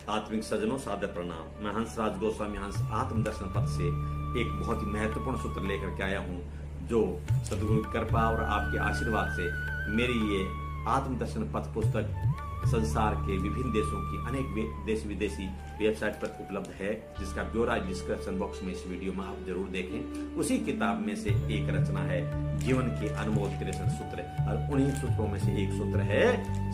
आत्मिक सज्जनों, सादर प्रणाम। मैं हंसराज गोस्वामी हंस आत्मदर्शन पथ से एक बहुत ही महत्वपूर्ण सूत्र लेकर के आया हूँ, जो सद्गुरु की कृपा और आपके आशीर्वाद से मेरी ये आत्मदर्शन पथ पुस्तक संसार के विभिन्न देशों की अनेक देश विदेशी वेबसाइट पर उपलब्ध है, जिसका ब्यौरा डिस्क्रिप्शन बॉक्स में इस वीडियो में आप जरूर देखें। उसी किताब में से एक रचना है जीवन के अनमोल 63 सूत्र, और उन्हीं सूत्रों में से एक सूत्र है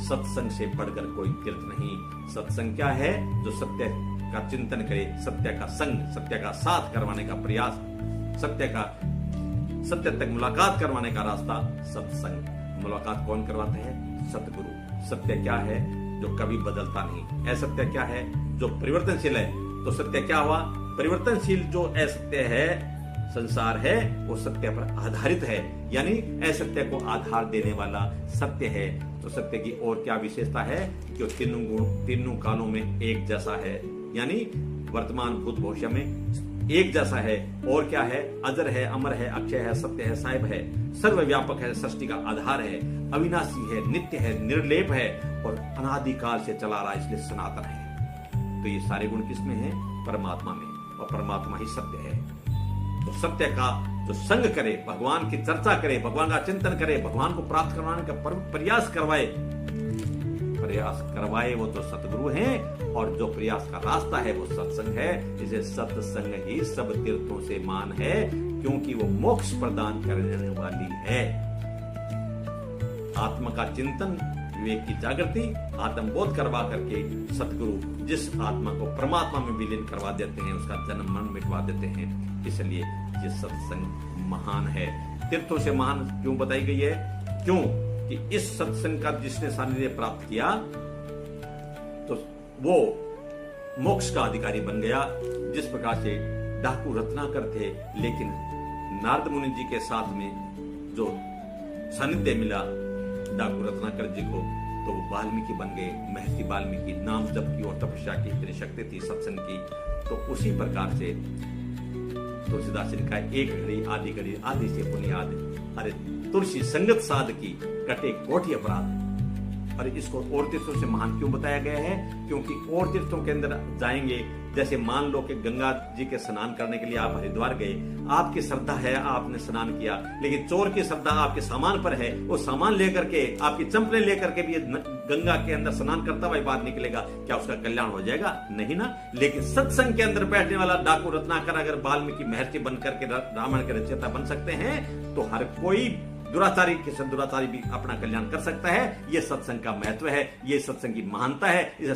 सत्संग से बढ़कर कोई तीर्थ नहीं। सत्संग क्या है? जो सत्य का चिंतन करे, सत्य का संग, सत्य का साथ करवाने का प्रयास, सत्य तक मुलाकात करवाने का रास्ता सत्संग। मुलाकात कौन करवाते हैं? सतगुरु। सत्य क्या है? जो कभी बदलता नहीं। असत्य क्या है? जो परिवर्तनशील है। तो सत्य क्या हुआ? परिवर्तनशील जो असत्य है, संसार है, वो सत्य पर आधारित है, यानी असत्य को आधार देने वाला सत्य है। तो सत्य की और क्या विशेषता है? जो तीनों कालों में एक जैसा है, यानी वर्तमान, भूत, भविष्य में एक जैसा है। और क्या है? अजर है, अमर है, अक्षय है, सत्य है, साहिब है, सर्वव्यापक है, सृष्टि का आधार है, अविनाशी है, नित्य है, निर्लेप है और अनादिकाल से चला रहा है, इसलिए सनातन है। तो ये सारे गुण किसमें हैं? परमात्मा में, और परमात्मा ही सत्य है। तो सत्य का जो संग करे, भगवान की चर्चा करे, भगवान का चिंतन करे, भगवान को प्राप्त करवाने का प्रयास करवाए, वो तो सतगुरु हैं। और जो प्रयास का रास्ता है वो सत्संग है। इसे सत्संग ही सब तीर्थों से मान है, क्योंकि वो मोक्ष प्रदान करने वाली है। आत्मा का चिंतन, विवेक की जागृति, आत्मबोध करवा करके सतगुरु जिस आत्मा को परमात्मा में विलीन करवा देते हैं, उसका जन्म मन मिटवा देते हैं। इसलिए ये सत्संग महान है। तीर्थों से महान क्यों बताई गई है? क्यों कि इस सत्संग का जिसने सानिध्य प्राप्त किया तो वो मोक्ष का अधिकारी बन गया। जिस प्रकार से डाकू रत्नाकर थे, लेकिन नारद मुनि जी के साथ में जो सानिध्य मिला डाकू रत्नाकर जी को, तो वो वाल्मीकि बन गए। महर्षि वाल्मीकि, नाम जप की और तपस्या की इतनी शक्ति थी सत्संग की। तो उसी प्रकार से तुलसीदास जी ने कहा, एक घड़ी आधी घड़ी आधी से बुनियाद, अरे तुलसी संगत साध की कटे कोटि अपराध। और इसको और तीर्थों से महान क्यों बताया गया है? क्योंकि और तीर्थों के अंदर जाएंगे, जैसे मान लो कि गंगा जी के स्नान करने के लिए आप हरिद्वार गए, आपकी श्रद्धा है, आपने स्नान किया, लेकिन चोर की श्रद्धा आपके सामान पर है, वो सामान लेकर के, आपकी चंपलें लेकर के भी गंगा के अंदर स्नान करता हुआ बाहर निकलेगा, क्या उसका कल्याण हो जाएगा? नहीं ना। लेकिन सत्संग के अंदर बैठने वाला डाकू रत्नाकर अगर वाल्मीकि महर्षि बनकर के रामायण के रचयिता बन सकते हैं, तो हर कोई दुराचारी भी अपना कल्याण कर सकता है। ये सत्संग का महत्व है, ये सत्संग की महानता है। इसे